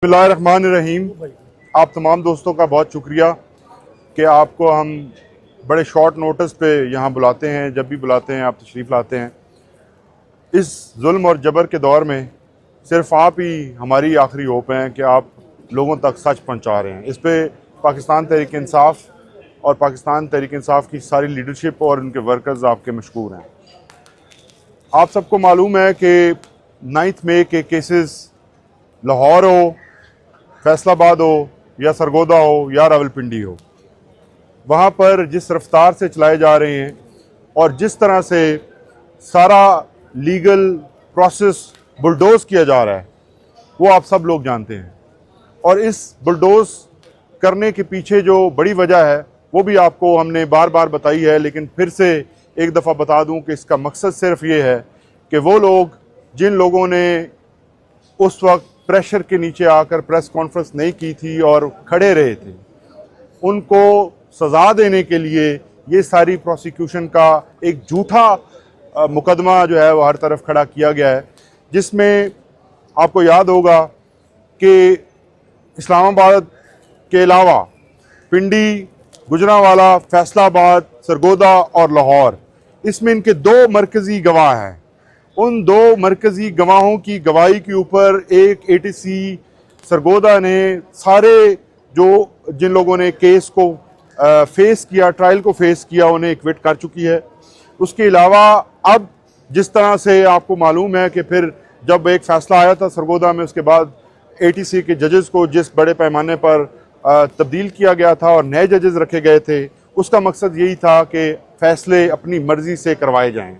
बिस्मिल्लाहिर्रहमानिर्रहीम। आप तमाम दोस्तों का बहुत शुक्रिया कि आपको हम बड़े शॉर्ट नोटिस पे यहाँ बुलाते हैं। जब भी बुलाते हैं आप तशरीफ़ लाते हैं। इस जुल्म और जबर के दौर में सिर्फ आप ही हमारी आखिरी होप हैं कि आप लोगों तक सच पहुँचा रहे हैं। इस पे पाकिस्तान तहरीक इंसाफ और पाकिस्तान तहरीक इंसाफ की सारी लीडरशिप और उनके वर्कर्स आपके मशकूर हैं। आप सबको मालूम है कि 9 मई के केसेस लाहौर हो, फैसलाबाद हो या सरगोदा हो या रावलपिंडी हो, वहाँ पर जिस रफ्तार से चलाए जा रहे हैं और जिस तरह से सारा लीगल प्रोसेस बुलडोज किया जा रहा है वो आप सब लोग जानते हैं। और इस बुलडोज करने के पीछे जो बड़ी वजह है वो भी आपको हमने बार बार बताई है, लेकिन फिर से एक दफ़ा बता दूं कि इसका मकसद सिर्फ ये है कि वो लोग जिन लोगों ने उस वक्त प्रेशर के नीचे आकर प्रेस कॉन्फ्रेंस नहीं की थी और खड़े रहे थे, उनको सज़ा देने के लिए ये सारी प्रोसिक्यूशन का एक झूठा मुकदमा जो है वो हर तरफ खड़ा किया गया है, जिसमें आपको याद होगा कि इस्लामाबाद के अलावा पिंडी, गुजरांवाला, फैसलाबाद, सरगोदा और लाहौर, इसमें इनके 2 मरकज़ी गवाह हैं। उन 2 मरकज़ी गवाहों की गवाही के ऊपर एक ATC सरगोदा ने सारे जिन लोगों ने केस को फेस किया, ट्रायल को फेस किया, उन्हें एक्विट कर चुकी है। उसके अलावा अब जिस तरह से आपको मालूम है कि फिर जब एक फ़ैसला आया था सरगोदा में, उसके बाद ATC के जजेस को जिस बड़े पैमाने पर तब्दील किया गया था और नए जजेस रखे गए थे, उसका मकसद यही था कि फ़ैसले अपनी मर्ज़ी से करवाए जाएँ।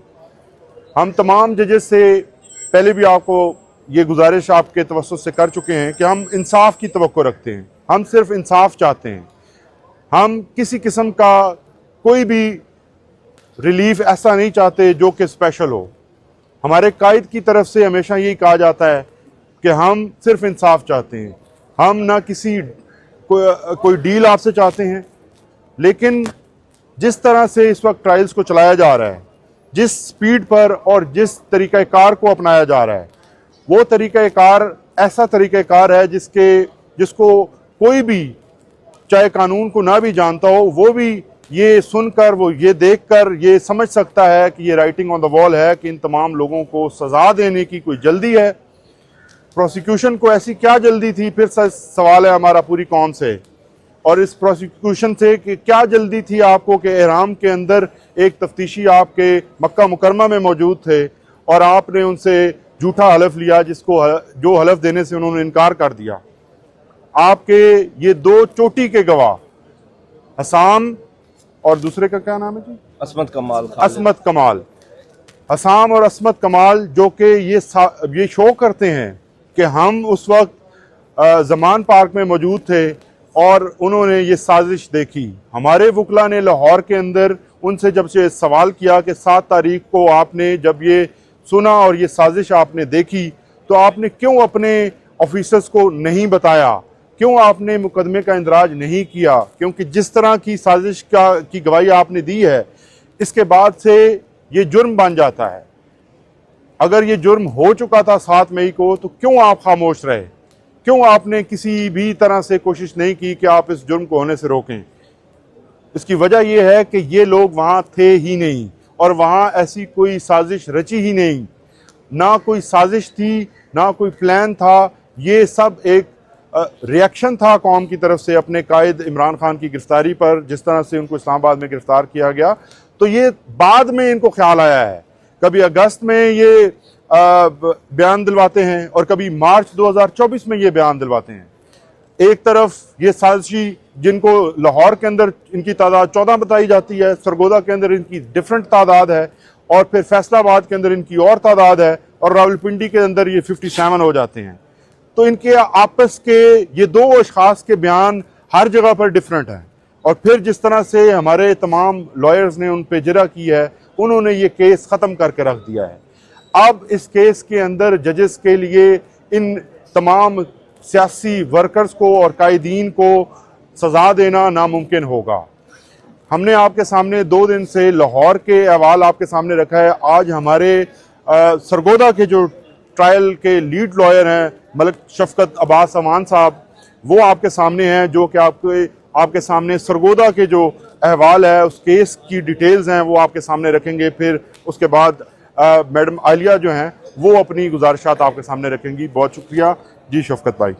हम तमाम जजेस से पहले भी आपको ये गुजारिश आपके तवज्जुह से कर चुके हैं कि हम इंसाफ की तवक्को रखते हैं। हम सिर्फ इंसाफ चाहते हैं। हम किसी किस्म का कोई भी रिलीफ ऐसा नहीं चाहते जो कि स्पेशल हो। हमारे कायद की तरफ से हमेशा यही कहा जाता है कि हम सिर्फ इंसाफ चाहते हैं। हम ना कोई डील आपसे चाहते हैं, लेकिन जिस तरह से इस वक्त ट्रायल्स को चलाया जा रहा है, जिस स्पीड पर और जिस तरीक़ाकार को अपनाया जा रहा है, वो तरीक़ाकार ऐसा तरीक़ाकार है जिसको कोई भी चाहे कानून को ना भी जानता हो वो भी ये सुनकर, वो ये देखकर ये समझ सकता है कि ये राइटिंग ऑन द वॉल है कि इन तमाम लोगों को सज़ा देने की कोई जल्दी है। प्रोसिक्यूशन को ऐसी क्या जल्दी थी, फिर सवाल है हमारा पूरी कौम से, और इस प्रोसिक्यूशन से कि क्या जल्दी थी आपको कि एहराम के अंदर एक तफ्तीशी आपके मक्का मुकरमा में मौजूद थे और आपने उनसे झूठा हलफ लिया, जो हलफ देने से उन्होंने इनकार कर दिया। आपके ये 2 चोटी के गवाह, हसाम और दूसरे का क्या नाम है जी, असमत कमाल, हसाम और असमत कमाल, जो कि ये शो करते हैं कि हम उस वक्त जमान पार्क में मौजूद थे और उन्होंने ये साजिश देखी। हमारे वकला ने लाहौर के अंदर उनसे जब से सवाल किया कि 7 तारीख को आपने जब ये सुना और ये साजिश आपने देखी तो आपने क्यों अपने ऑफिसर्स को नहीं बताया, क्यों आपने मुकदमे का इंदराज नहीं किया, क्योंकि जिस तरह की साजिश की गवाही आपने दी है, इसके बाद से ये जुर्म बन जाता है। अगर ये जुर्म हो चुका था 7 मई को तो क्यों आप खामोश रहे, क्यों आपने किसी भी तरह से कोशिश नहीं की कि आप इस जुर्म को होने से रोकें। इसकी वजह यह है कि ये लोग वहाँ थे ही नहीं और वहाँ ऐसी कोई साजिश रची ही नहीं, ना कोई साजिश थी, ना कोई प्लान था। ये सब एक रिएक्शन था कौम की तरफ से अपने कायद इमरान खान की गिरफ्तारी पर, जिस तरह से उनको इस्लामाबाद में गिरफ्तार किया गया। तो ये बाद में इनको ख्याल आया है, कभी अगस्त में ये बयान दिलवाते हैं और कभी मार्च 2024 में ये बयान दिलवाते हैं। एक तरफ ये साजिशी जिनको लाहौर के अंदर इनकी तादाद 14 बताई जाती है, सरगोदा के अंदर इनकी डिफरेंट तादाद है, और फिर फैसलाबाद के अंदर इनकी और तादाद है, और रावलपिंडी के अंदर ये 57 हो जाते हैं। तो इनके आपस के ये 2 अशखास के बयान हर जगह पर डिफरेंट हैं। और फिर जिस तरह से हमारे तमाम लॉयर्स ने उन पर जरा की है, उन्होंने ये केस ख़त्म करके रख दिया है। अब इस केस के अंदर जजेस के लिए इन तमाम सियासी वर्कर्स को और कायदीन को सज़ा देना नामुमकिन होगा। हमने आपके सामने 2 दिन से लाहौर के अहवाल आपके सामने रखा है। आज हमारे सरगोदा के जो ट्रायल के लीड लॉयर हैं मलिक शफकत अब्बास अमान साहब, वो आपके सामने हैं, जो कि आपके सामने सरगोदा के जो अहवाल है, उस केस की डिटेल्स हैं, वो आपके सामने रखेंगे। फिर उसके बाद मैडम आलिया जो हैं वो अपनी गुजारिशात आपके सामने रखेंगी। बहुत शुक्रिया जी शफकत भाई।